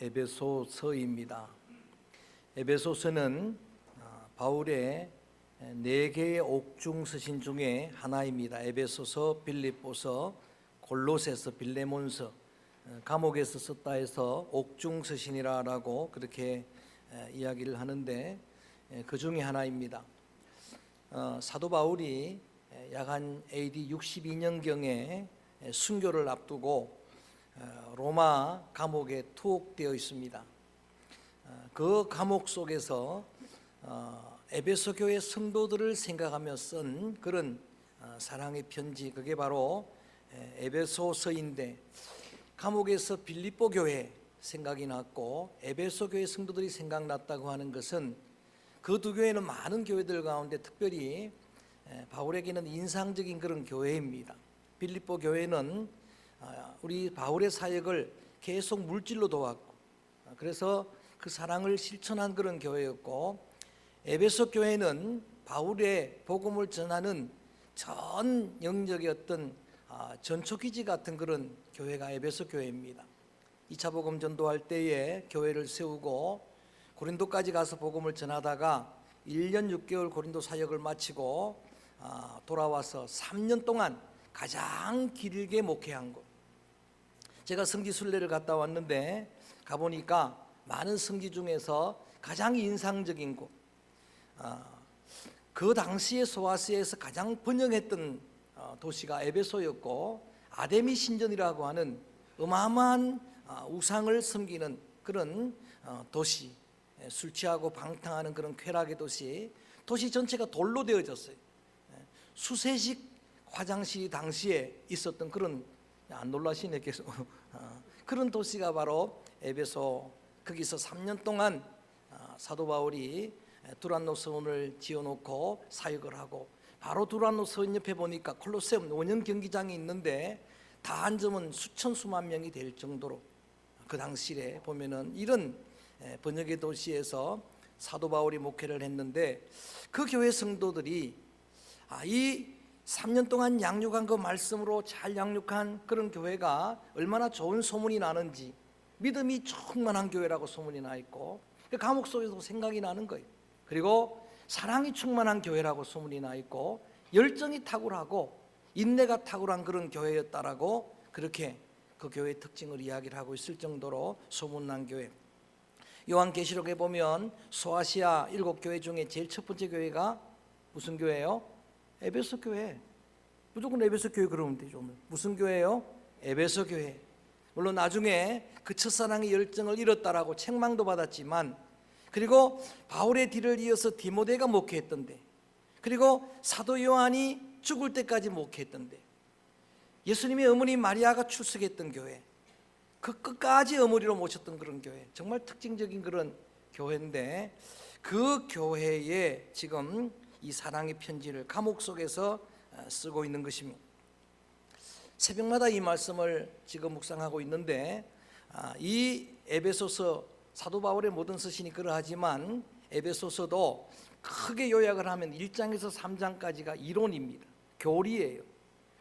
에베소서입니다. 에베소서는 바울의 4개의 옥중 서신 중에 하나입니다. 에베소서, 빌립보서, 골로새서, 빌레몬서, 감옥에서 썼다 해서 옥중 서신이라고 그렇게 이야기를 하는데 그 중에 하나입니다. 사도 바울이 약 한 AD 62년경에 순교를 앞두고 로마 감옥에 투옥되어 있습니다. 그 감옥 속에서 에베소 교회 성도들을 생각하며 쓴 그런 사랑의 편지, 그게 바로 에베소서인데, 감옥에서 빌립보 교회 생각이 났고 에베소 교회 성도들이 생각났다고 하는 것은 그 두 교회는 많은 교회들 가운데 특별히 바울에게는 인상적인 그런 교회입니다. 빌립보 교회는 우리 바울의 사역을 계속 물질로 도왔고, 그래서 그 사랑을 실천한 그런 교회였고, 에베소 교회는 바울의 복음을 전하는 전 영역의 어떤 전초기지 같은 그런 교회가 에베소 교회입니다. 2차 복음 전도할 때에 교회를 세우고 고린도까지 가서 복음을 전하다가 1년 6개월 고린도 사역을 마치고 돌아와서 3년 동안 가장 길게 목회한 곳. 제가 성지 순례를 갔다 왔는데 가보니까 많은 성지 중에서 가장 인상적인 곳, 그 당시에 소아시아에서 가장 번영했던 도시가 에베소였고, 아데미 신전이라고 하는 어마어마한 우상을 섬기는 그런 도시, 술 취하고 방탕하는 그런 쾌락의 도시 전체가 돌로 되어졌어요. 수세식 화장실이 당시에 있었던 그런, 안 놀라시네 계속, 그런 도시가 바로 에베소. 거기서 3년 동안 사도 바울이 두란노 서원을 지어놓고 사역을 하고, 바로 두란노 서원 옆에 보니까 콜로세움 원형 경기장이 있는데 다 앉으면 수천 수만 명이 될 정도로, 그 당시에 보면은 이런 번역의 도시에서 사도 바울이 목회를 했는데, 그 교회 성도들이 이 3년 동안 양육한 그 말씀으로 잘 양육한 그런 교회가 얼마나 좋은 소문이 나는지, 믿음이 충만한 교회라고 소문이 나 있고, 그 감옥 속에서 생각이 나는 거예요. 그리고 사랑이 충만한 교회라고 소문이 나 있고, 열정이 탁월하고 인내가 탁월한 그런 교회였다라고 그렇게 그 교회의 특징을 이야기를 하고 있을 정도로 소문난 교회. 요한계시록에 보면 소아시아 7교회 중에 제일 첫 번째 교회가 무슨 교회예요? 에베소 교회. 무조건 에베소 교회 그러면 되죠. 무슨 교회예요? 에베소 교회. 물론 나중에 그 첫사랑의 열정을 잃었다라고 책망도 받았지만, 그리고 바울의 뒤를 이어서 디모데가 목회했던데, 그리고 사도 요한이 죽을 때까지 목회했던데, 예수님의 어머니 마리아가 출석했던 교회, 그 끝까지 어머니로 모셨던 그런 교회, 정말 특징적인 그런 교회인데, 그 교회에 지금 이 사랑의 편지를 감옥 속에서 쓰고 있는 것입니다. 새벽마다 이 말씀을 지금 묵상하고 있는데, 이 에베소서, 사도 바울의 모든 서신이 그러하지만 에베소서도 크게 요약을 하면 1장에서 3장까지가 이론입니다. 교리예요.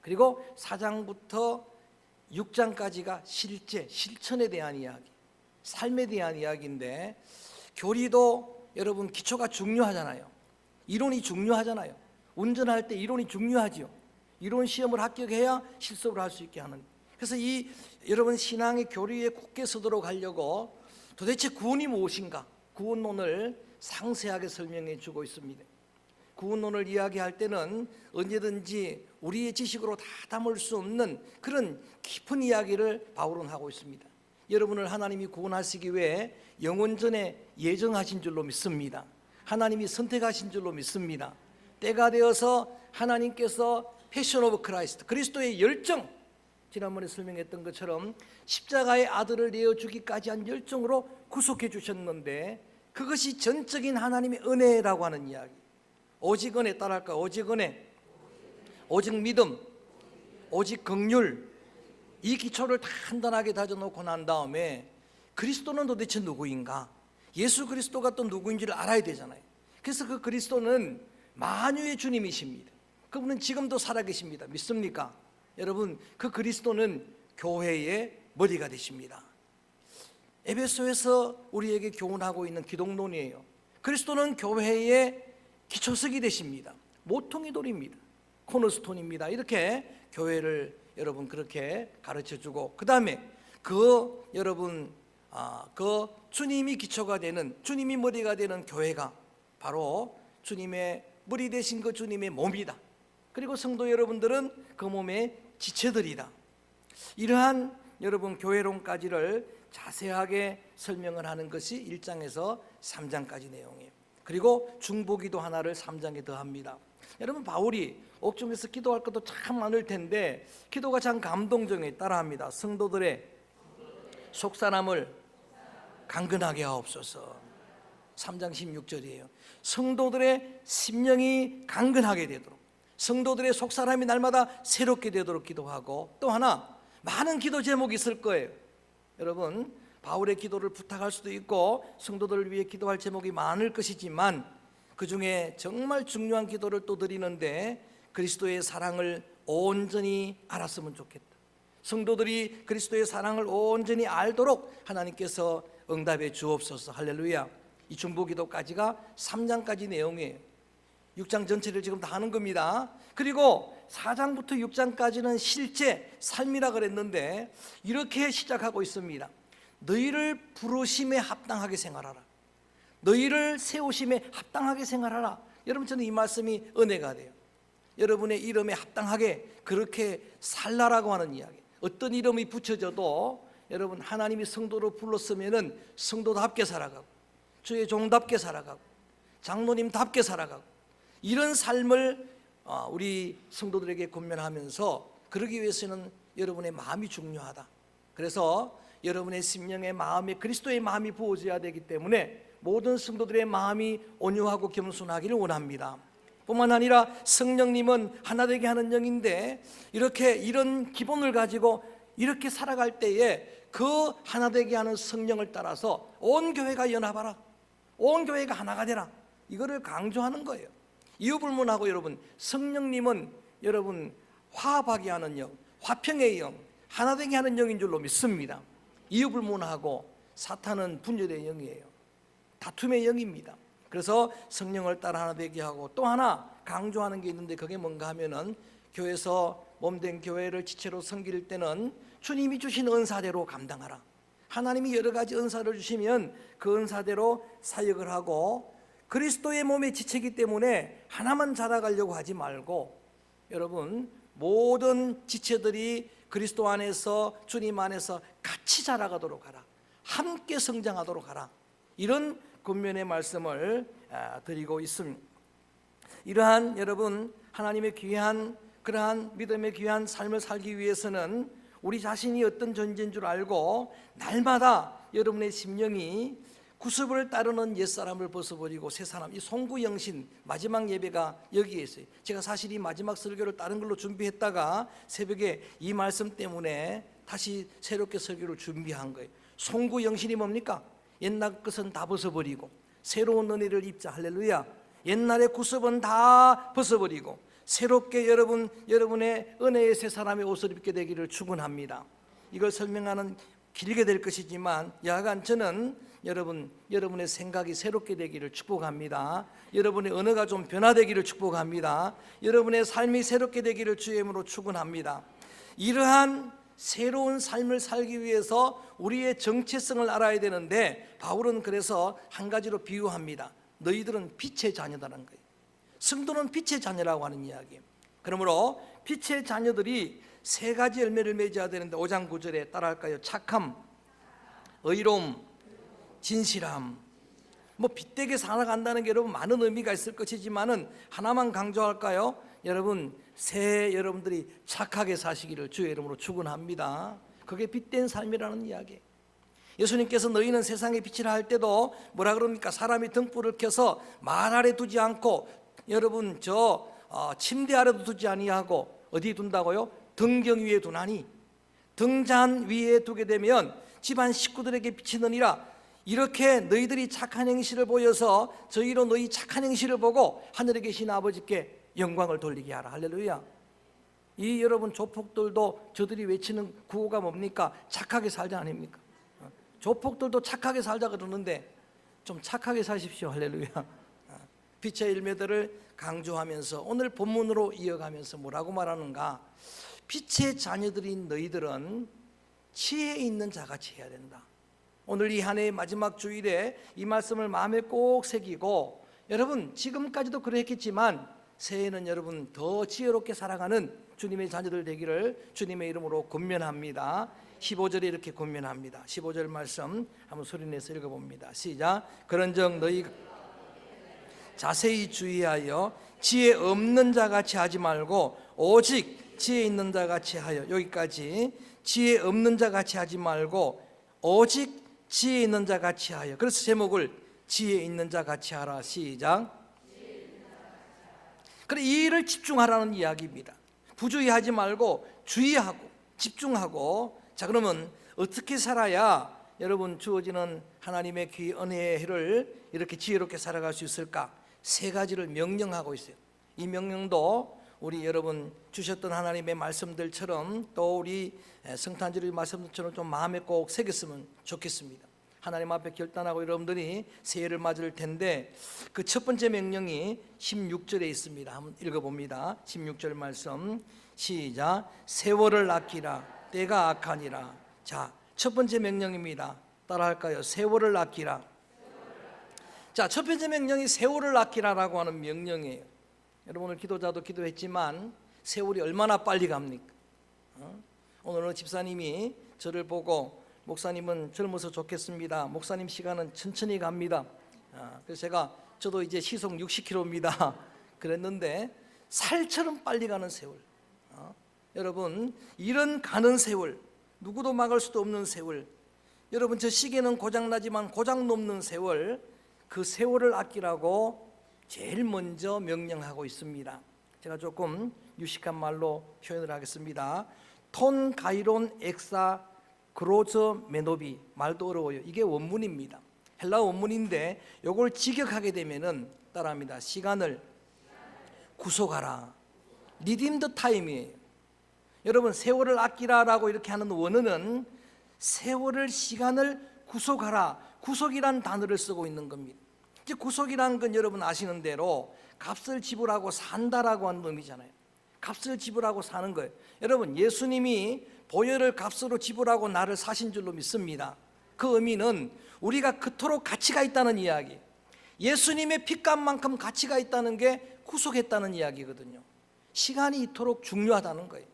그리고 4장부터 6장까지가 실천에 대한 이야기, 삶에 대한 이야기인데, 교리도 여러분 기초가 중요하잖아요. 이론이 중요하잖아요. 운전할 때 이론이 중요하지요. 이론 시험을 합격해야 실습을 할 수 있게 하는. 그래서 이 여러분 신앙의 교리에 굳게 서도록 하려고 도대체 구원이 무엇인가, 구원론을 상세하게 설명해 주고 있습니다. 구원론을 이야기할 때는 언제든지 우리의 지식으로 다 담을 수 없는 그런 깊은 이야기를 바울은 하고 있습니다. 여러분을 하나님이 구원하시기 위해 영원전에 예정하신 줄로 믿습니다. 하나님이 선택하신 줄로 믿습니다. 때가 되어서 하나님께서 패션 오브 크라이스트, 그리스도의 열정, 지난번에 설명했던 것처럼 십자가의 아들을 내어주기까지 한 열정으로 구속해 주셨는데, 그것이 전적인 하나님의 은혜라고 하는 이야기. 오직 은혜 따라할까? 오직 은혜, 오직 믿음, 오직 긍휼, 이 기초를 단단하게 다져놓고 난 다음에 그리스도는 도대체 누구인가, 예수 그리스도가 또 누구인지를 알아야 되잖아요. 그래서 그 그리스도는 만유의 주님이십니다. 그분은 지금도 살아계십니다. 믿습니까? 여러분, 그 그리스도는 교회의 머리가 되십니다. 에베소에서 우리에게 교훈하고 있는 기독론이에요. 그리스도는 교회의 기초석이 되십니다. 모퉁이 돌입니다. 코너스톤입니다. 이렇게 교회를 여러분 그렇게 가르쳐주고, 그 다음에 여러분 그 주님이 기초가 되는, 주님이 머리가 되는 교회가 바로 주님의 머리 되신 그 주님의 몸이다. 그리고 성도 여러분들은 그 몸의 지체들이다. 이러한 여러분 교회론까지를 자세하게 설명을 하는 것이 1장에서 3장까지 내용이에요. 그리고 중보기도 하나를 3장에 더합니다. 여러분, 바울이 옥중에서 기도할 것도 참 많을 텐데 기도가 참 감동적이게 따라합니다. 성도들의 속사람을 강건하게 하옵소서. 3장 16절이에요. 성도들의 심령이 강건하게 되도록, 성도들의 속사람이 날마다 새롭게 되도록 기도하고, 또 하나 많은 기도 제목이 있을 거예요. 여러분, 바울의 기도를 부탁할 수도 있고 성도들을 위해 기도할 제목이 많을 것이지만 그 중에 정말 중요한 기도를 또 드리는데, 그리스도의 사랑을 온전히 알았으면 좋겠다. 성도들이 그리스도의 사랑을 온전히 알도록 하나님께서 응답해 주옵소서. 할렐루야. 이 중보기도까지가 3장까지 내용이에요. 6장 전체를 지금 다 하는 겁니다. 그리고 4장부터 6장까지는 실제 삶이라 그랬는데 이렇게 시작하고 있습니다. 너희를 부르심에 합당하게 생활하라. 너희를 세우심에 합당하게 생활하라. 여러분, 저는 이 말씀이 은혜가 돼요. 여러분의 이름에 합당하게 그렇게 살라라고 하는 이야기. 어떤 이름이 붙여져도 여러분, 하나님이 성도로 불렀으면은 성도답게 살아가고, 주의 종답게 살아가고, 장로님답게 살아가고, 이런 삶을 우리 성도들에게 권면하면서, 그러기 위해서는 여러분의 마음이 중요하다. 그래서 여러분의 심령의 마음에 그리스도의 마음이 부어져야 되기 때문에 모든 성도들의 마음이 온유하고 겸손하기를 원합니다. 뿐만 아니라 성령님은 하나 되게 하는 영인데, 이렇게 이런 기본을 가지고 이렇게 살아갈 때에 그 하나 되게 하는 성령을 따라서 온 교회가 연합하라, 온 교회가 하나가 되라, 이거를 강조하는 거예요. 이유불문하고 여러분, 성령님은 여러분 화합하게 하는 영, 화평의 영, 하나 되게 하는 영인 줄로 믿습니다. 이유불문하고 사탄은 분열의 영이에요. 다툼의 영입니다. 그래서 성령을 따라 하나 되게 하고, 또 하나 강조하는 게 있는데 그게 뭔가 하면은, 교회에서 몸된 교회를 지체로 섬길 때는 주님이 주신 은사대로 감당하라. 하나님이 여러 가지 은사를 주시면 그 은사대로 사역을 하고, 그리스도의 몸의 지체이기 때문에 하나만 자라가려고 하지 말고, 여러분 모든 지체들이 그리스도 안에서, 주님 안에서 같이 자라가도록 하라. 함께 성장하도록 하라. 이런 권면의 말씀을 드리고 있습니다. 이러한 여러분 하나님의 귀한, 그러한 믿음의 귀한 삶을 살기 위해서는 우리 자신이 어떤 존재인 줄 알고 날마다 여러분의 심령이 구습을 따르는 옛사람을 벗어버리고 새 사람, 이 송구영신 마지막 예배가 여기에 있어요. 제가 사실 이 마지막 설교를 다른 걸로 준비했다가 새벽에 이 말씀 때문에 다시 새롭게 설교를 준비한 거예요. 송구영신이 뭡니까? 옛날 것은 다 벗어버리고 새로운 은혜를 입자. 할렐루야. 옛날의 구습은 다 벗어버리고 새롭게 여러분의 은혜의 새 사람의 옷을 입게 되기를 축원합니다. 이걸 설명하는 길게 될 것이지만 여하간 저는 여러분의 생각이 새롭게 되기를 축복합니다. 여러분의 언어가 좀 변화되기를 축복합니다. 여러분의 삶이 새롭게 되기를 주의 이름으로 축원합니다. 이러한 새로운 삶을 살기 위해서 우리의 정체성을 알아야 되는데, 바울은 그래서 한 가지로 비유합니다. 너희들은 빛의 자녀다라는 거예요. 성도는 빛의 자녀라고 하는 이야기예요. 그러므로 빛의 자녀들이 세 가지 열매를 맺어야 되는데 5장 9절에 따라할까요? 착함, 의로움, 진실함. 뭐 빛되게 살아간다는 게 여러분 많은 의미가 있을 것이지만은 하나만 강조할까요? 여러분들이 착하게 사시기를 주의 이름으로 축원합니다. 그게 빛된 삶이라는 이야기. 예수님께서 너희는 세상의 빛이라 할 때도 뭐라 그럽니까? 사람이 등불을 켜서 말 아래 두지 않고 여러분 침대 아래도 두지 아니하고 어디 둔다고요? 등경 위에 두나니, 등잔 위에 두게 되면 집안 식구들에게 비치느니라. 이렇게 너희들이 착한 행실을 보여서 저희로 너희 착한 행실을 보고 하늘에 계신 아버지께 영광을 돌리게 하라. 할렐루야. 이 여러분 조폭들도 저들이 외치는 구호가 뭡니까? 착하게 살자 아닙니까? 조폭들도 착하게 살자 그러는데 좀 착하게 사십시오. 할렐루야. 빛의 일매들을 강조하면서 오늘 본문으로 이어가면서 뭐라고 말하는가? 빛의 자녀들인 너희들은 지혜 있는 자같이 해야 된다. 오늘 이 한 해의 마지막 주일에 이 말씀을 마음에 꼭 새기고, 여러분 지금까지도 그랬겠지만 새해에는 여러분 더 지혜롭게 살아가는 주님의 자녀들 되기를 주님의 이름으로 권면합니다. 15절에 이렇게 권면합니다. 15절 말씀 한번 소리내서 읽어봅니다. 시작. 그런즉 너희 자세히 주의하여 지혜 없는 자같이 하지 말고 오직 지혜 있는 자같이 하여. 여기까지. 지혜 없는 자같이 하지 말고 오직 지혜 있는 자같이 하여. 그래서 제목을 지혜 있는 자같이 하라. 시작. 그래, 이 일을 집중하라는 이야기입니다. 부주의하지 말고 주의하고 집중하고. 자, 그러면 어떻게 살아야 여러분 주어지는 하나님의 귀 은혜의 해를 이렇게 지혜롭게 살아갈 수 있을까? 세 가지를 명령하고 있어요. 이 명령도 우리 여러분 주셨던 하나님의 말씀들처럼 또 우리 성탄절의 말씀들처럼 좀 마음에 꼭 새겼으면 좋겠습니다. 하나님 앞에 결단하고 여러분들이 새해를 맞을 텐데 그 첫 번째 명령이 16절에 있습니다. 한번 읽어봅니다. 16절 말씀 시작. 세월을 아끼라. 때가 악하니라. 자, 첫 번째 명령입니다. 따라할까요? 세월을 아끼라. 자, 첫 번째 명령이 세월을 아끼라라고 하는 명령이에요. 여러분, 오늘 기도자도 기도했지만 세월이 얼마나 빨리 갑니까? 오늘 어느 집사님이 저를 보고 목사님은 젊어서 좋겠습니다. 목사님 시간은 천천히 갑니다. 그래서 저도 이제 시속 60km입니다. 그랬는데 살처럼 빨리 가는 세월. 여러분, 이런 가는 세월, 누구도 막을 수도 없는 세월, 여러분 저 시계는 고장나지만 고장 넘는 세월, 그 세월을 아끼라고 제일 먼저 명령하고 있습니다. 제가 조금 유식한 말로 표현을 하겠습니다. 톤 가이론 엑사 그로저 메노비. 말도 어려워요. 이게 원문입니다. 헬라어 원문인데 이걸 직역하게 되면은 따라합니다. 시간을 구속하라. 리딤 더 타임이에요. 여러분, 세월을 아끼라라고 이렇게 하는 원어는 세월을, 시간을 구속하라. 구속이란 단어를 쓰고 있는 겁니다. 이제 구속이란 건 여러분 아시는 대로 값을 지불하고 산다라고 하는 의미잖아요. 값을 지불하고 사는 거예요. 여러분, 예수님이 보혈을 값으로 지불하고 나를 사신 줄로 믿습니다. 그 의미는 우리가 그토록 가치가 있다는 이야기, 예수님의 피값만큼 가치가 있다는 게 구속했다는 이야기거든요. 시간이 이토록 중요하다는 거예요.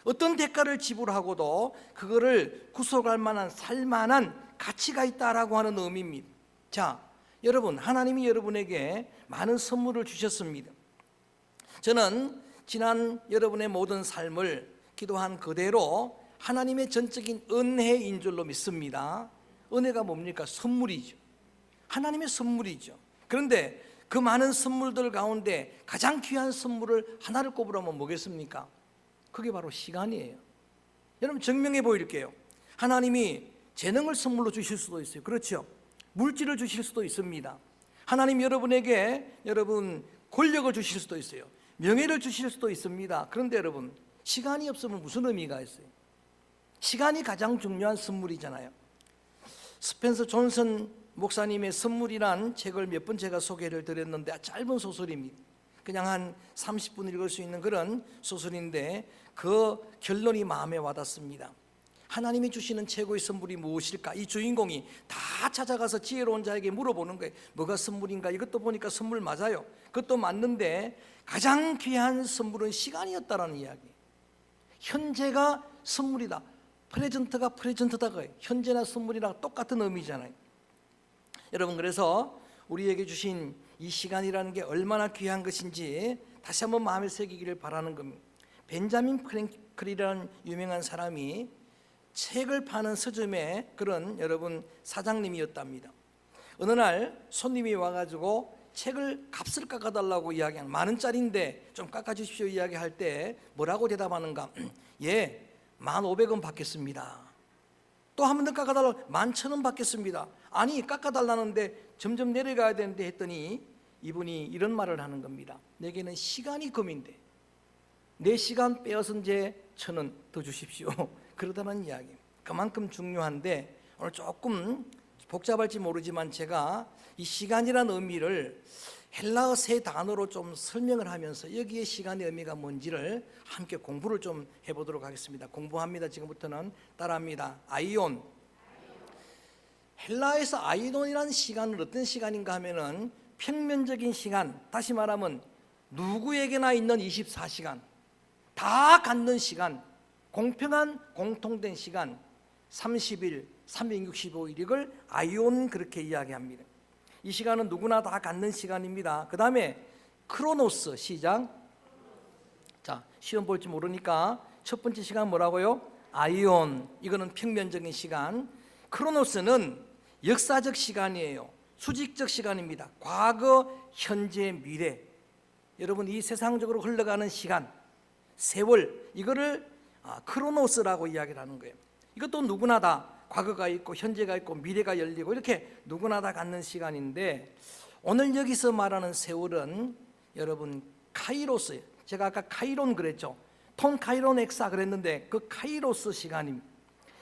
어떤 대가를 지불하고도 그거를 구속할 만한, 살만한 가치가 있다라고 하는 의미입니다. 자, 여러분, 하나님이 여러분에게 많은 선물을 주셨습니다. 저는 지난 여러분의 모든 삶을 기도한 그대로 하나님의 전적인 은혜인 줄로 믿습니다. 은혜가 뭡니까? 선물이죠. 하나님의 선물이죠. 그런데 그 많은 선물들 가운데 가장 귀한 선물을 하나를 꼽으라면 뭐겠습니까? 그게 바로 시간이에요. 여러분, 증명해 보일게요. 하나님이 재능을 선물로 주실 수도 있어요. 그렇죠? 물질을 주실 수도 있습니다. 하나님 여러분에게 여러분 권력을 주실 수도 있어요. 명예를 주실 수도 있습니다. 그런데 여러분, 시간이 없으면 무슨 의미가 있어요? 시간이 가장 중요한 선물이잖아요. 스펜서 존슨 목사님의 선물이란 책을 몇 번 제가 소개를 드렸는데 짧은 소설입니다. 그냥 한 30분 읽을 수 있는 그런 소설인데 그 결론이 마음에 와닿습니다. 하나님이 주시는 최고의 선물이 무엇일까? 이 주인공이 다 찾아가서 지혜로운 자에게 물어보는 거예요. 뭐가 선물인가? 이것도 보니까 선물 맞아요. 그것도 맞는데 가장 귀한 선물은 시간이었다라는 이야기. 현재가 선물이다. 프레젠트가 프레젠트다. 현재나 선물이랑 똑같은 의미잖아요. 여러분, 그래서 우리에게 주신 이 시간이라는 게 얼마나 귀한 것인지 다시 한번 마음에 새기기를 바라는 겁니다. 벤자민 프랭클이라는 유명한 사람이 책을 파는 서점의 그런 여러분 사장님이었답니다. 어느 날 손님이 와가지고 책을 값을 깎아달라고 이야기하는, 만 원짜리인데 좀 깎아주십시오 이야기할 때 뭐라고 대답하는가? 예, 1,500원 받겠습니다. 또 한 번 더 깎아달라고 11,000원 받겠습니다. 아니, 깎아달라는데 점점 내려가야 되는데 했더니 이분이 이런 말을 하는 겁니다. 내게는 시간이 금인데 내 시간 빼앗은 제 1,000원 더 주십시오. 그러다는 이야기. 그만큼 중요한데 오늘 조금 복잡할지 모르지만 제가 이 시간이라는 의미를 헬라어 세 단어로 좀 설명을 하면서 여기에 시간의 의미가 뭔지를 함께 공부를 좀 해보도록 하겠습니다. 공부합니다. 지금부터는 따라합니다. 아이온. 헬라에서 아이온이라는 시간은 어떤 시간인가 하면은 평면적인 시간, 다시 말하면 누구에게나 있는 24시간, 다 갖는 시간, 공평한 공통된 시간, 30일, 365일, 이걸 아이온 그렇게 이야기합니다. 이 시간은 누구나 다 갖는 시간입니다. 그 다음에 크로노스, 시작. 자, 시험 볼지 모르니까 첫 번째 시간 뭐라고요? 아이온. 이거는 평면적인 시간. 크로노스는 역사적 시간이에요. 수직적 시간입니다. 과거, 현재, 미래. 여러분, 이 세상적으로 흘러가는 시간, 세월, 이거를 크로노스라고 이야기를 하는 거예요. 이것도 누구나 다 과거가 있고 현재가 있고 미래가 열리고 이렇게 누구나 다 갖는 시간인데, 오늘 여기서 말하는 세월은 여러분 카이로스예요. 제가 아까 카이론 그랬죠. 톤 카이론 엑사 그랬는데 그 카이로스 시간입니다.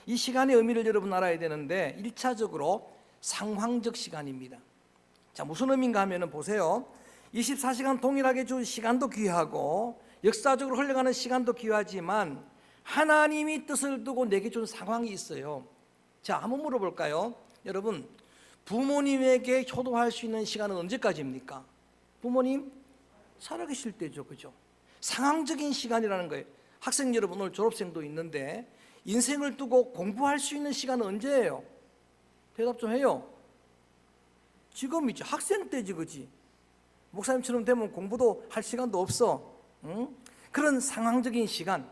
이 시간의 의미를 여러분 알아야 되는데 1차적으로 상황적 시간입니다. 자, 무슨 의미인가 하면은 보세요. 24시간 동일하게 준 시간도 귀하고 역사적으로 흘러가는 시간도 귀하지만 하나님이 뜻을 두고 내게 준 상황이 있어요. 자, 한번 물어볼까요? 여러분, 부모님에게 효도할 수 있는 시간은 언제까지입니까? 부모님 살아계실 때죠, 그죠? 상황적인 시간이라는 거예요. 학생 여러분, 오늘 졸업생도 있는데 인생을 두고 공부할 수 있는 시간은 언제예요? 대답 좀 해요. 지금이죠. 학생 때지, 그지? 목사님처럼 되면 공부도 할 시간도 없어. 응? 그런 상황적인 시간,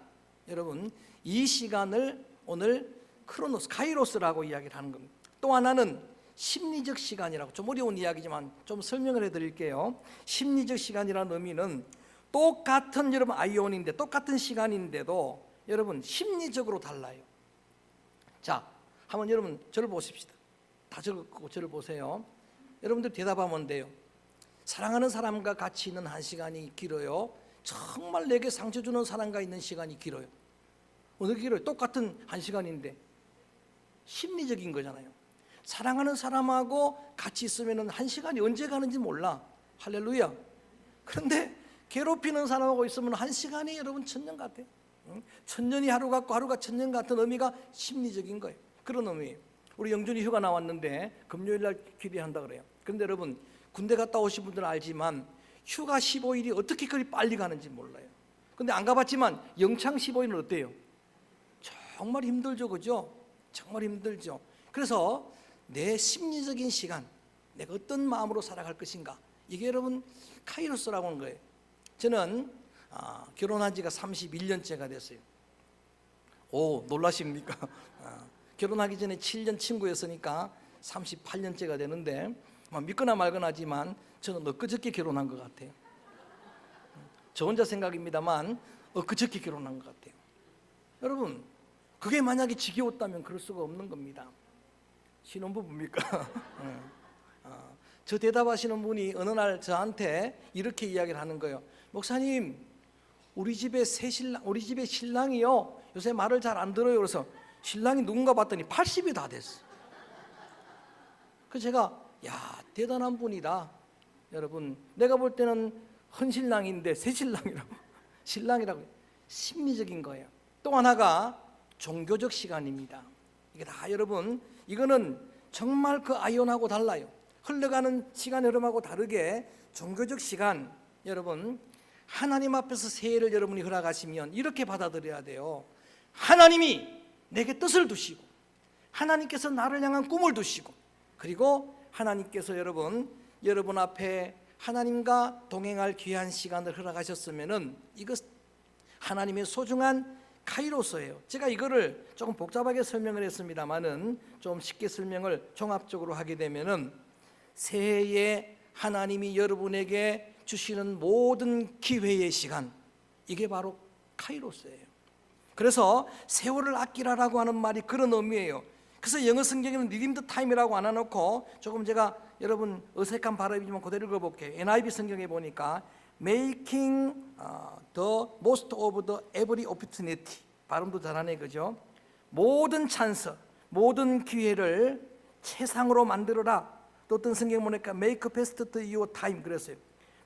여러분, 이 시간을 오늘 크로노스, 카이로스라고 이야기를 하는 겁니다. 또 하나는 심리적 시간이라고, 좀 어려운 이야기지만 좀 설명을 해드릴게요. 심리적 시간이라는 의미는 똑같은 여러분 아이온인데 똑같은 시간인데도 여러분 심리적으로 달라요. 자, 한번 여러분 저를 보십시다. 다 적고 저를 보세요. 여러분들 대답하면 돼요. 사랑하는 사람과 같이 있는 한 시간이 길어요? 정말 내게 상처 주는 사람과 있는 시간이 길어요? 어느 길어요? 똑같은 한 시간인데 심리적인 거잖아요. 사랑하는 사람하고 같이 있으면 한 시간이 언제 가는지 몰라. 할렐루야. 그런데 괴롭히는 사람하고 있으면 한 시간이 여러분 천년 같아요. 천년이 하루 같고 하루가 천년 같은 의미가 심리적인 거예요. 그런 의미예요. 우리 영준이 휴가 나왔는데 금요일 날 귀비한다 그래요. 그런데 여러분, 군대 갔다 오신 분들은 알지만 휴가 15일이 어떻게 그리 빨리 가는지 몰라요. 근데 안 가봤지만 영창 15일은 어때요? 정말 힘들죠, 그죠? 정말 힘들죠. 그래서 내 심리적인 시간, 내가 어떤 마음으로 살아갈 것인가, 이게 여러분 카이로스라고 하는 거예요. 저는 결혼한 지가 31년째가 됐어요. 오, 놀라십니까? 결혼하기 전에 7년 친구였으니까 38년째가 되는데 믿거나 말거나 하지만 저는 엊그저께 결혼한 것 같아요. 저 혼자 생각입니다만 엊그저께 결혼한 것 같아요. 여러분, 그게 만약에 지겨웠다면 그럴 수가 없는 겁니다. 신혼부부입니까? 저 대답하시는 분이 어느 날 저한테 이렇게 이야기를 하는 거예요. 목사님, 우리 집에 신랑이요, 요새 말을 잘 안 들어요. 그래서 신랑이 누군가 봤더니 80이 다 됐어. 그래서 제가, 야, 대단한 분이다. 여러분, 내가 볼 때는 헌신랑인데 새신랑이라고. 신랑이라고. 심리적인 거예요. 또 하나가 종교적 시간입니다. 이게 다 여러분, 이거는 정말 그 아이온하고 달라요. 흘러가는 시간 흐름하고 다르게 종교적 시간, 여러분 하나님 앞에서 새해를 여러분이 허락하시면 이렇게 받아들여야 돼요. 하나님이 내게 뜻을 두시고 하나님께서 나를 향한 꿈을 두시고, 그리고 하나님께서 여러분 앞에 하나님과 동행할 귀한 시간을 허락하셨으면은 이것 하나님의 소중한 카이로스예요. 제가 이거를 조금 복잡하게 설명을 했습니다만은 좀 쉽게 설명을 종합적으로 하게 되면은 새해에 하나님이 여러분에게 주시는 모든 기회의 시간, 이게 바로 카이로스예요. 그래서 세월을 아끼라라고 하는 말이 그런 의미예요. 그래서 영어 성경에는 리딤드 타임이라고 안 해놓고 조금 제가 여러분 어색한 발음이지만 그대로 읽어볼게요. NIV 성경에 보니까 Making the most of the every opportunity, 발음도 잘하네, 그죠? 모든 찬스, 모든 기회를 최상으로 만들어라. 또 어떤 성경 보니까 make best to your time 그랬어요.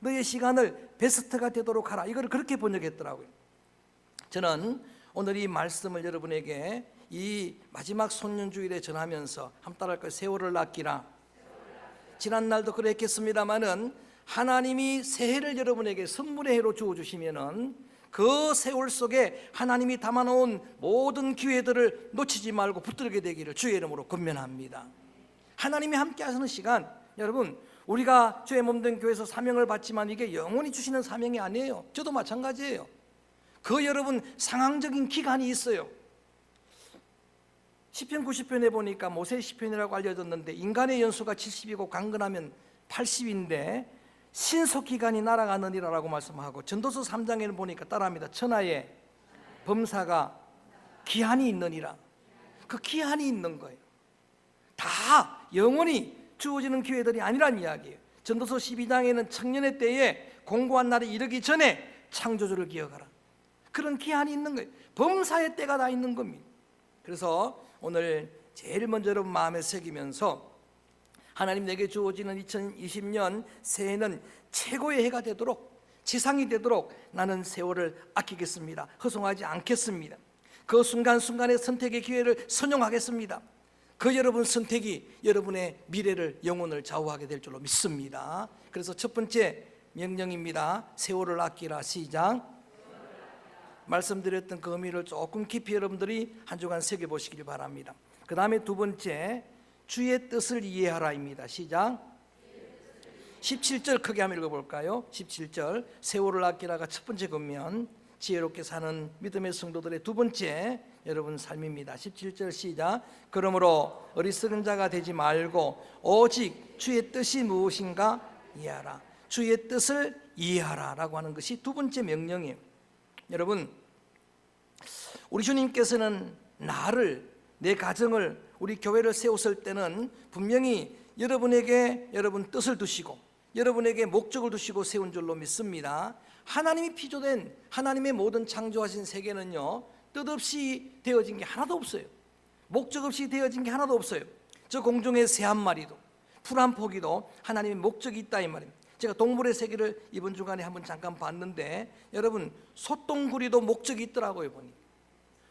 너의 시간을 베스트가 되도록 하라. 이걸 그렇게 번역했더라고요. 저는 오늘 이 말씀을 여러분에게 이 마지막 손년주일에 전하면서 한번 따라할까요? 세월을 아끼라. 지난날도 그랬겠습니다마는 하나님이 새해를 여러분에게 선물의 해로 주어주시면은 그 세월 속에 하나님이 담아놓은 모든 기회들을 놓치지 말고 붙들게 되기를 주의 이름으로 권면합니다. 하나님이 함께 하시는 시간, 여러분 우리가 주의 몸된 교회에서 사명을 받지만 이게 영원히 주시는 사명이 아니에요. 저도 마찬가지예요. 그 여러분 상황적인 기간이 있어요. 시편 90편에 보니까 모세의 시편이라고 알려졌는데 인간의 연수가 70이고 강건하면 80인데 신속기간이 날아가느니라라고 말씀하고, 전도서 3장에는 보니까 따라합니다. 천하의 범사가 기한이 있느니라. 그 기한이 있는 거예요. 다 영원히 주어지는 기회들이 아니란 이야기예요. 전도서 12장에는 청년의 때에 공고한 날이 이르기 전에 창조주를 기억하라. 그런 기한이 있는 거예요. 범사의 때가 다 있는 겁니다. 그래서 오늘 제일 먼저 여러분 마음에 새기면서 하나님 내게 주어지는 2020년 새해는 최고의 해가 되도록, 지상이 되도록 나는 세월을 아끼겠습니다. 허송하지 않겠습니다. 그 순간순간의 선택의 기회를 선용하겠습니다. 그 여러분 선택이 여러분의 미래를, 영혼을 좌우하게 될 줄로 믿습니다. 그래서 첫 번째 명령입니다. 세월을 아끼라. 시작. 말씀드렸던 그 의미를 조금 깊이 여러분들이 한 주간 새겨보시길 바랍니다. 그 다음에 두 번째, 주의 뜻을 이해하라입니다. 시작. 17절 크게 한번 읽어볼까요? 17절, 세월을 아끼라가 첫 번째 권면, 지혜롭게 사는 믿음의 성도들의 두 번째 여러분 삶입니다. 17절 시작. 그러므로 어리석은 자가 되지 말고 오직 주의 뜻이 무엇인가 이해하라. 주의 뜻을 이해하라 라고 하는 것이 두 번째 명령이에요. 여러분, 우리 주님께서는 나를, 내 가정을, 우리 교회를 세웠을 때는 분명히 여러분에게 여러분 뜻을 두시고 여러분에게 목적을 두시고 세운 줄로 믿습니다. 하나님이 피조된 하나님의 모든 창조하신 세계는요, 뜻없이 되어진 게 하나도 없어요. 목적 없이 되어진 게 하나도 없어요. 저 공중의 새 한 마리도, 풀 한 포기도 하나님의 목적이 있다 이 말입니다. 제가 동물의 세계를 이번 주간에 한번 잠깐 봤는데, 여러분 소똥구리도 목적이 있더라고요. 보니까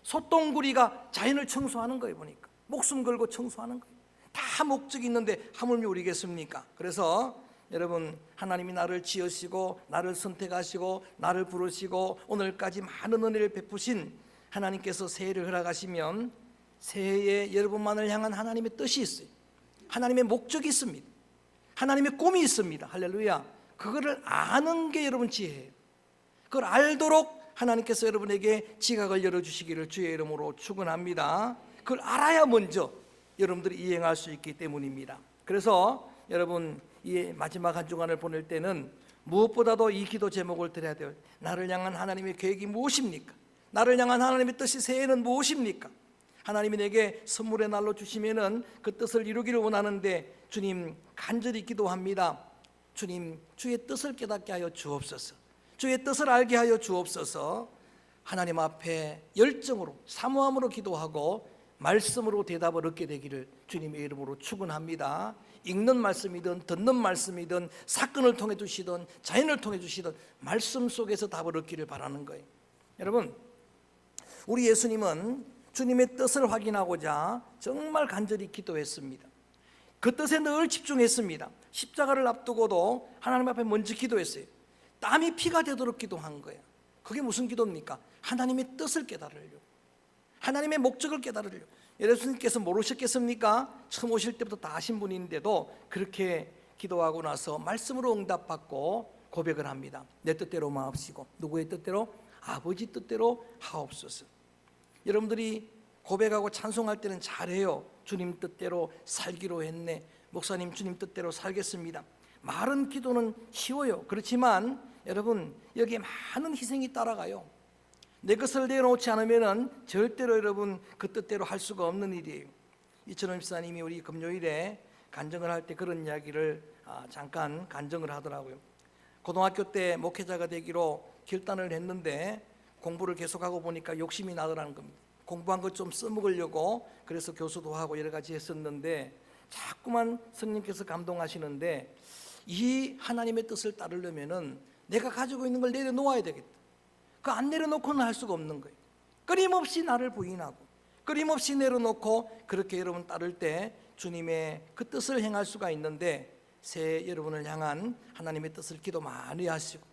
소똥구리가 자연을 청소하는 거예요. 보니까 목숨 걸고 청소하는 거예요. 다 목적이 있는데 하물며 우리겠습니까? 그래서 여러분, 하나님이 나를 지으시고 나를 선택하시고 나를 부르시고 오늘까지 많은 은혜를 베푸신 하나님께서 새해를 허락하시면 새해에 여러분만을 향한 하나님의 뜻이 있어요. 하나님의 목적이 있습니다. 하나님의 꿈이 있습니다. 할렐루야. 그거를 아는 게 여러분 지혜예요. 그걸 알도록 하나님께서 여러분에게 지각을 열어주시기를 주의 이름으로 축원합니다. 그걸 알아야 먼저 여러분들이 이행할 수 있기 때문입니다. 그래서 여러분, 이 마지막 한 주간을 보낼 때는 무엇보다도 이 기도 제목을 드려야 돼요. 나를 향한 하나님의 계획이 무엇입니까? 나를 향한 하나님의 뜻이 새해는 무엇입니까? 하나님이 내게 선물의 날로 주시면은 그 뜻을 이루기를 원하는데, 주님 간절히 기도합니다. 주님, 주의 뜻을 깨닫게 하여 주옵소서. 주의 뜻을 알게 하여 주옵소서. 하나님 앞에 열정으로, 사모함으로 기도하고 말씀으로 대답을 얻게 되기를 주님의 이름으로 축원합니다. 읽는 말씀이든 듣는 말씀이든 사건을 통해 주시든 자연을 통해 주시든 말씀 속에서 답을 얻기를 바라는 거예요. 여러분, 우리 예수님은 주님의 뜻을 확인하고자 정말 간절히 기도했습니다. 그 뜻에 늘 집중했습니다. 십자가를 앞두고도 하나님 앞에 먼저 기도했어요. 땀이 피가 되도록 기도한 거예요. 그게 무슨 기도입니까? 하나님의 뜻을 깨달으려고, 하나님의 목적을 깨달으려고. 예수님께서 모르셨겠습니까? 처음 오실 때부터 다 아신 분인데도 그렇게 기도하고 나서 말씀으로 응답받고 고백을 합니다. 내 뜻대로 마옵시고 누구의 뜻대로? 아버지 뜻대로 하옵소서. 여러분들이 고백하고 찬송할 때는 잘해요. 주님 뜻대로 살기로 했네. 목사님, 주님 뜻대로 살겠습니다. 말은 기도는 쉬워요. 그렇지만 여러분, 여기에 많은 희생이 따라가요. 내 것을 내려놓지 않으면 절대로 여러분 그 뜻대로 할 수가 없는 일이에요. 이천원 집사님이 우리 금요일에 간증을 할 때 그런 이야기를 잠깐 간증을 하더라고요. 고등학교 때 목회자가 되기로 결단을 했는데 공부를 계속하고 보니까 욕심이 나더라는 겁니다. 공부한 것 좀 써먹으려고 그래서 교수도 하고 여러 가지 했었는데 자꾸만 성령께서 감동하시는데 이 하나님의 뜻을 따르려면은 내가 가지고 있는 걸 내려놓아야 되겠다. 그 안 내려놓고는 할 수가 없는 거예요. 끊임없이 나를 부인하고 끊임없이 내려놓고 그렇게 여러분 따를 때 주님의 그 뜻을 행할 수가 있는데 새해 여러분을 향한 하나님의 뜻을 기도 많이 하시고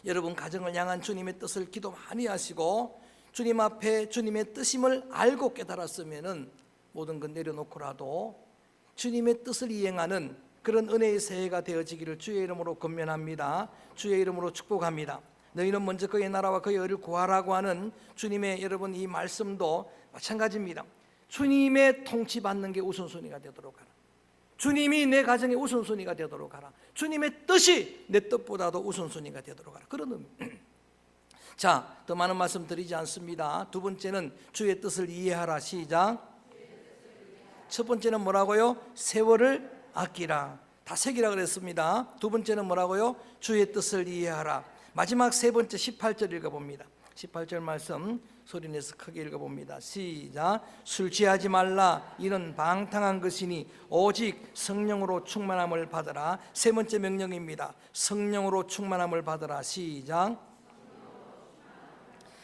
여러분 가정을 향한 주님의 뜻을 기도 많이 하시고 주님 앞에 주님의 뜻임을 알고 깨달았으면은 모든 것 내려놓고라도 주님의 뜻을 이행하는 그런 은혜의 새해가 되어지기를 주의 이름으로 권면합니다. 주의 이름으로 축복합니다. 너희는 먼저 그의 나라와 그의 의를 구하라고 하는 주님의 여러분 이 말씀도 마찬가지입니다. 주님의 통치받는 게 우선순위가 되도록 하라. 주님이 내 가정의 우선순위가 되도록 하라. 주님의 뜻이 내 뜻보다도 우선순위가 되도록 하라. 그런 의미. 자, 더 많은 말씀 드리지 않습니다. 두 번째는 주의 뜻을 이해하라. 시작. 첫 번째는 뭐라고요? 세월을 아끼라. 다 새기라 그랬습니다. 두 번째는 뭐라고요? 주의 뜻을 이해하라. 마지막 세 번째 18절 읽어봅니다. 18절 말씀 소리내서 크게 읽어봅니다. 시작. 술 취하지 말라. 이는 방탕한 것이니 오직 성령으로 충만함을 받으라. 세 번째 명령입니다. 성령으로 충만함을 받으라. 시작.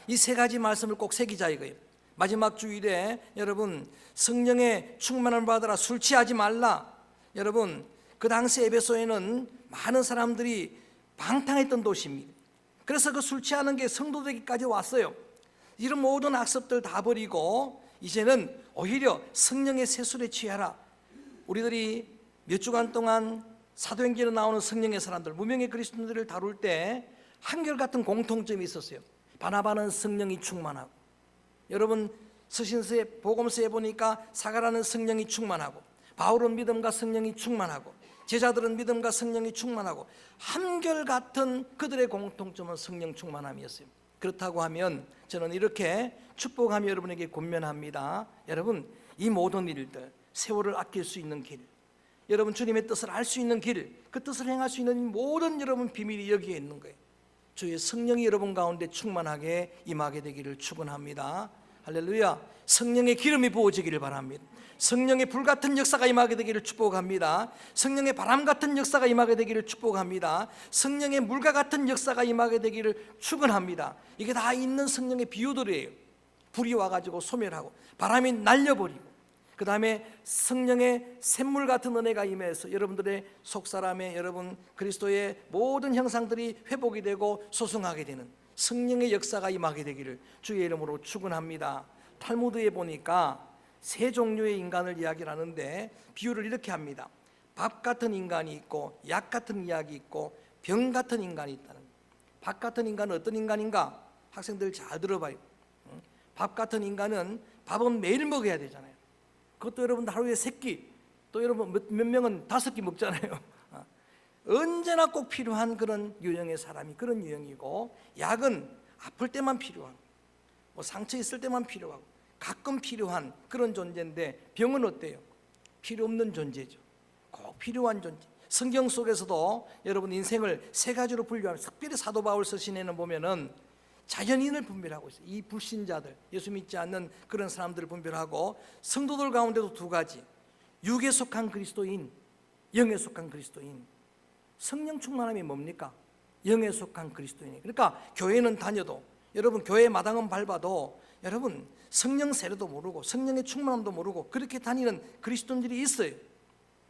이 세 가지 말씀을 꼭 새기자 이거예요. 마지막 주일에 여러분 성령의 충만함을 받으라. 술 취하지 말라. 여러분 그 당시 에베소에는 많은 사람들이 방탕했던 도시입니다. 그래서 그 술 취하는 게 성도되기까지 왔어요. 이런 모든 악습들 다 버리고 이제는 오히려 성령의 세술에 취하라. 우리들이 몇 주간 동안 사도행전에 나오는 성령의 사람들, 무명의 그리스도인들을 다룰 때 한결같은 공통점이 있었어요. 바나바는 성령이 충만하고, 여러분 서신서에 복음서에 보니까 사가라는 성령이 충만하고, 바울은 믿음과 성령이 충만하고, 제자들은 믿음과 성령이 충만하고, 한결같은 그들의 공통점은 성령 충만함이었어요. 그렇다고 하면 저는 이렇게 축복하며 여러분에게 권면합니다. 여러분 이 모든 일들, 세월을 아낄 수 있는 길, 여러분 주님의 뜻을 알 수 있는 길, 그 뜻을 행할 수 있는 모든 여러분 비밀이 여기에 있는 거예요. 주의 성령이 여러분 가운데 충만하게 임하게 되기를 축원합니다. 할렐루야. 성령의 기름이 부어지기를 바랍니다. 성령의 불같은 역사가 임하게 되기를 축복합니다. 성령의 바람 같은 역사가 임하게 되기를 축복합니다. 성령의 물과 같은 역사가 임하게 되기를 축원합니다. 이게 다 있는 성령의 비유들이에요. 불이 와가지고 소멸하고 바람이 날려버리고 그 다음에 성령의 샘물 같은 은혜가 임해서 여러분들의 속사람의 여러분 그리스도의 모든 형상들이 회복이 되고 소승하게 되는 성령의 역사가 임하게 되기를 주의 이름으로 축원합니다. 탈무드에 보니까 세 종류의 인간을 이야기를 하는데 비유를 이렇게 합니다. 밥 같은 인간이 있고 약 같은 약이 있고 병 같은 인간이 있다는 거예요. 밥 같은 인간은 어떤 인간인가? 학생들 잘 들어봐요. 밥 같은 인간은 밥은 매일 먹어야 되잖아요. 그것도 여러분 하루에 3끼, 또 여러분 몇 명은 5끼 먹잖아요. 언제나 꼭 필요한 그런 유형의 사람이 그런 유형이고, 약은 아플 때만 필요하고 뭐 상처 있을 때만 필요하고 가끔 필요한 그런 존재인데, 병은 어때요? 필요 없는 존재죠. 꼭 필요한 존재. 성경 속에서도 여러분 인생을 세 가지로 분류하면, 특별히 사도 바울 서신에는 보면은 자연인을 분별하고 있어요. 이 불신자들, 예수 믿지 않는 그런 사람들을 분별하고, 성도들 가운데도 두 가지, 육에 속한 그리스도인, 영에 속한 그리스도인. 성령 충만함이 뭡니까? 영에 속한 그리스도인. 그러니까 교회는 다녀도, 여러분 교회 마당은 밟아도 여러분 성령 세례도 모르고 성령의 충만함도 모르고 그렇게 다니는 그리스도인들이 있어요.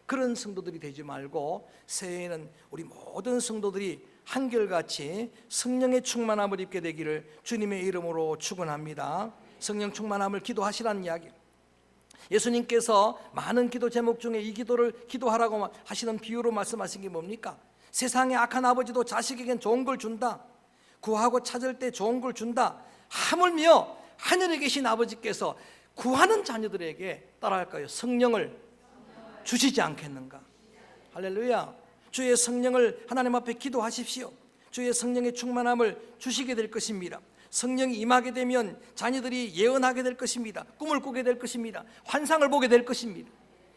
그런 성도들이 되지 말고 새해에는 우리 모든 성도들이 한결같이 성령의 충만함을 입게 되기를 주님의 이름으로 축원합니다. 성령 충만함을 기도하시라는 이야기. 예수님께서 많은 기도 제목 중에 이 기도를 기도하라고 하시는 비유로 말씀하신 게 뭡니까? 세상의 악한 아버지도 자식에겐 좋은 걸 준다. 구하고 찾을 때 좋은 걸 준다. 하물며 하늘에 계신 아버지께서 구하는 자녀들에게 따라할까요? 성령을 주시지 않겠는가? 할렐루야. 주의 성령을 하나님 앞에 기도하십시오. 주의 성령의 충만함을 주시게 될 것입니다. 성령이 임하게 되면 자녀들이 예언하게 될 것입니다. 꿈을 꾸게 될 것입니다. 환상을 보게 될 것입니다.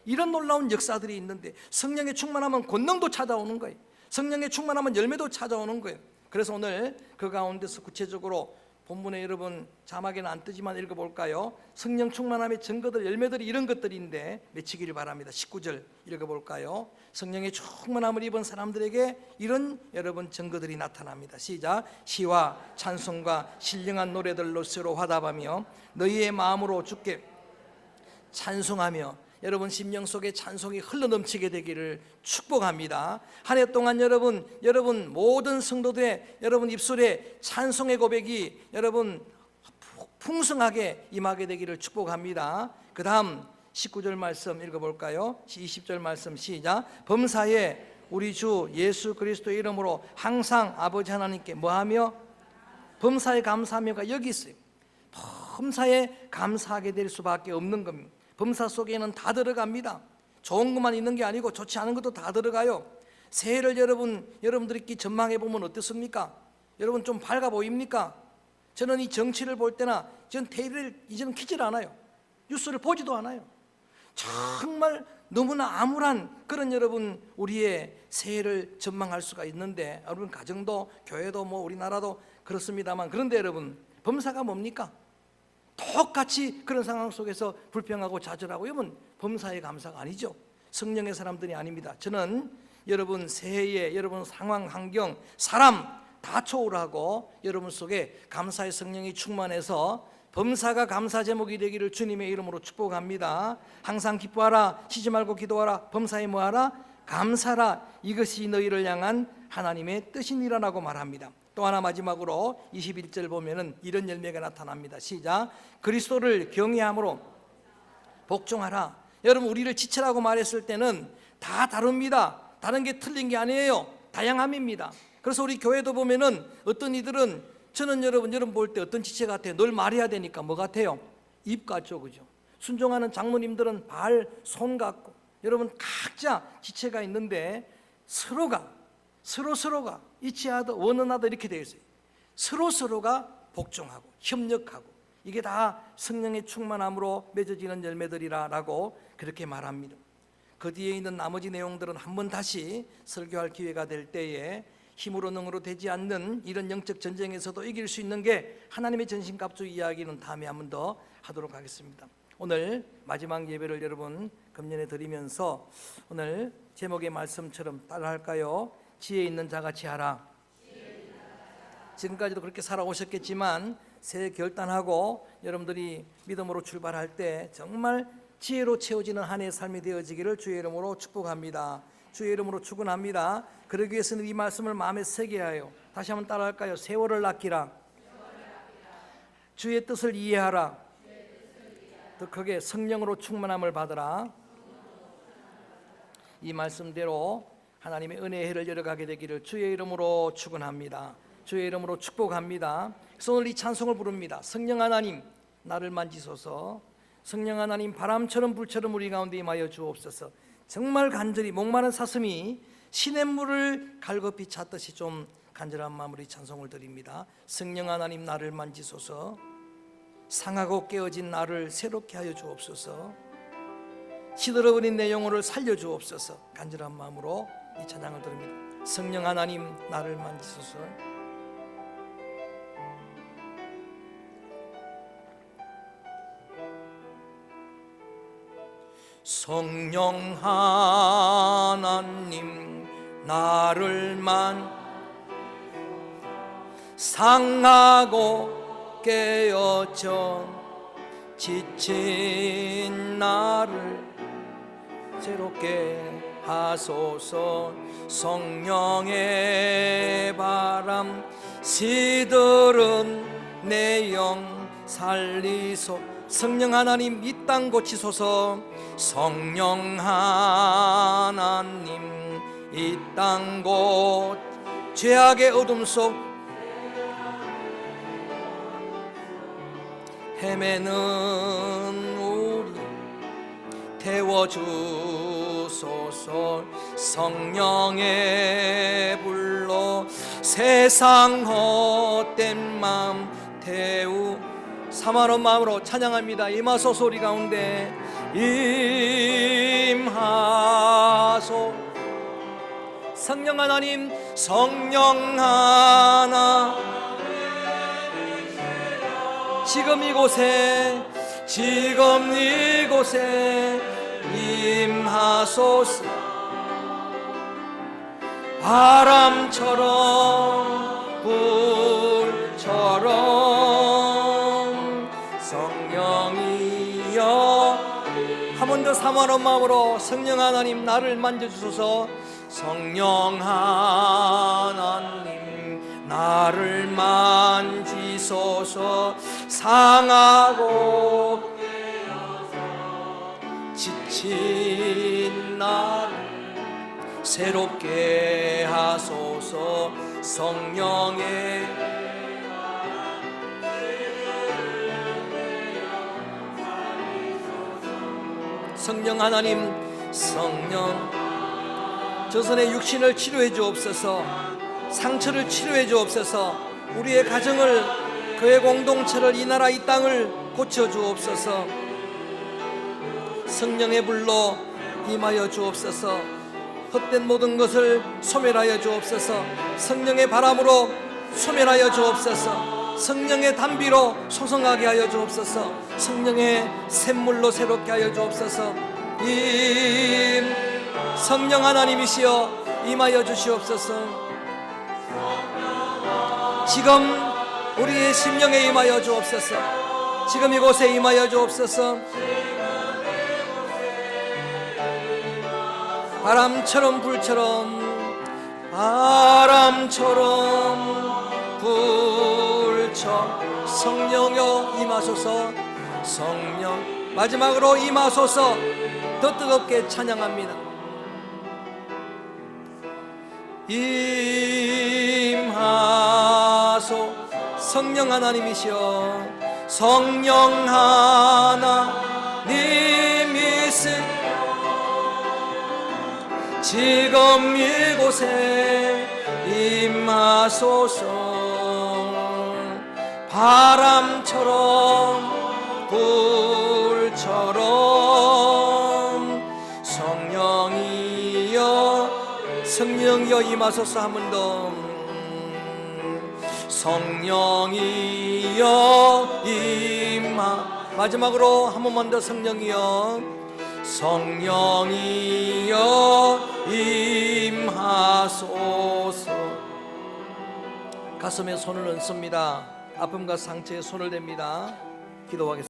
이런 놀라운 역사들이 있는데, 성령의 충만함은 권능도 찾아오는 거예요. 성령의 충만함은 열매도 찾아오는 거예요. 그래서 오늘 그 가운데서 구체적으로 본문에 여러분 자막에는 안 뜨지만 읽어볼까요? 성령 충만함의 증거들, 열매들이 이런 것들인데 맺히기를 바랍니다. 19절 읽어볼까요? 성령의 충만함을 입은 사람들에게 이런 여러분 증거들이 나타납니다. 시작. 시와 찬송과 신령한 노래들로 서로 화답하며 너희의 마음으로 주께 찬송하며, 여러분 심령 속에 찬송이 흘러넘치게 되기를 축복합니다. 한 해 동안 여러분 모든 성도들의 여러분 입술에 찬송의 고백이 여러분 풍성하게 임하게 되기를 축복합니다. 그 다음 19절 말씀 읽어볼까요? 20절 말씀 시작. 범사에 우리 주 예수 그리스도의 이름으로 항상 아버지 하나님께 뭐하며? 범사에 감사하며가 여기 있어요. 범사에 감사하게 될 수밖에 없는 겁니다. 범사 속에는 다 들어갑니다. 좋은 것만 있는 게 아니고 좋지 않은 것도 다 들어가요. 새해를 여러분들끼리 전망해 보면 어떻습니까? 여러분 좀 밝아 보입니까? 저는 이 정치를 볼 때나 저는 TV를 이제는 켜질 않아요. 뉴스를 보지도 않아요. 정말 너무나 암울한 그런 여러분 우리의 새해를 전망할 수가 있는데, 여러분 가정도 교회도 뭐 우리나라도 그렇습니다만, 그런데 여러분 범사가 뭡니까? 똑같이 그런 상황 속에서 불평하고 좌절하고, 여러분 범사의 감사가 아니죠. 성령의 사람들이 아닙니다. 저는 여러분 새해에 여러분 상황, 환경, 사람 다 초월하고 여러분 속에 감사의 성령이 충만해서 범사가 감사 제목이 되기를 주님의 이름으로 축복합니다. 항상 기뻐하라, 쉬지 말고 기도하라, 범사에 뭐하라? 감사라. 이것이 너희를 향한 하나님의 뜻이니라라고 말합니다. 또 하나 마지막으로 21절 보면은 이런 열매가 나타납니다. 시작. 그리스도를 경외함으로 복종하라. 여러분 우리를 지체라고 말했을 때는 다 다릅니다. 다른 게 틀린 게 아니에요. 다양함입니다. 그래서 우리 교회도 보면은 어떤 이들은, 저는 여러분 볼 때 어떤 지체 같아요? 늘 말해야 되니까 뭐 같아요? 입 같죠, 그죠? 순종하는 장로님들은 발, 손 같고, 여러분 각자 지체가 있는데 서로가 이치하다 원언하다 이렇게 되어 있어요. 서로가 복종하고 협력하고, 이게 다 성령의 충만함으로 맺어지는 열매들이라고 그렇게 말합니다. 그 뒤에 있는 나머지 내용들은 한번 다시 설교할 기회가 될 때에 힘으로 능으로 되지 않는 이런 영적 전쟁에서도 이길 수 있는 게 하나님의 전신갑주 이야기는 다음에 한 번 더 하도록 하겠습니다. 오늘 마지막 예배를 여러분 금년에 드리면서 오늘 제목의 말씀처럼 따라할까요? 지혜 있는 자같이 하라. 지금까지도 그렇게 살아오셨겠지만 새해 결단하고 여러분들이 믿음으로 출발할 때 정말 지혜로 채워지는 한 해의 삶이 되어지기를 주의 이름으로 축복합니다. 주의 이름으로 축원합니다. 그러기 위해서는 이 말씀을 마음에 새겨야 해요. 다시 한번 따라할까요? 세월을 아끼라. 주의 뜻을 이해하라. 더 크게 성령으로 충만함을 받으라. 이 말씀대로 하나님의 은혜의 해를 열어가게 되기를 주의 이름으로 축원합니다. 주의 이름으로 축복합니다. 그래서 오늘 이 찬송을 부릅니다. 성령 하나님 나를 만지소서. 성령 하나님 바람처럼 불처럼 우리 가운데 임하여 주옵소서. 정말 간절히 목마른 사슴이 시냇물을 갈급히 찾듯이 좀 간절한 마음으로 이 찬송을 드립니다. 성령 하나님 나를 만지소서. 상하고 깨어진 나를 새롭게 하여 주옵소서. 시들어버린 내 영혼을 살려주옵소서. 간절한 마음으로 이 찬양을 드립니다. 성령 하나님 나를 만지소서. 성령 하나님 나를 상하고 깨어져 지친 나를 새롭게 하소서. 성령의 바람 시들은 내 영 살리소. 성령 하나님 이 땅 고치소서. 성령 하나님 이 땅 곳 죄악의 어둠 속 헤매는 우리 태워주소서. 성령의 불로 세상 헛된 마음 태우 사만한 마음으로 찬양합니다. 임하소서. 우리 가운데 임하소. 성령 하나님 성령 하나 지금 이곳에 임하소서. 바람처럼 불처럼 성령이여. 한 번 더 사모하는 마음으로 성령 하나님 나를 만져주소서. 성령 하나님 나를 만지소서. 상하고 지친 나를 새롭게 하소서. 성령의 성령 하나님, 성령 저선의 육신을 치료해 주옵소서. 상처를 치료해 주옵소서. 우리의 가정을, 교회 공동체를, 이 나라 이 땅을 고쳐 주옵소서. 성령의 불로 임하여 주옵소서. 헛된 모든 것을 소멸하여 주옵소서. 성령의 바람으로 소멸하여 주옵소서. 성령의 단비로 소성하게 하여 주옵소서. 성령의 샘물로 새롭게 하여 주옵소서. 성령 하나님이시여 임하여 주시옵소서. 지금 우리의 심령에 임하여 주옵소서. 지금 이곳에 임하여 주옵소서. 바람처럼 불처럼 성령여 임하소서. 성령 마지막으로 임하소서. 더 뜨겁게 찬양합니다. 임하소. 성령 하나님이시여, 성령 하나님이시 지금 이곳에 임하소서. 바람처럼 불처럼 성령이여 임하소서. 한 번 더. 성령이여 마지막으로 한 번만 더. 성령이여 임하소서. 가슴에 손을 얹습니다. 아픔과 상처에 손을 댑니다. 기도하겠습니다.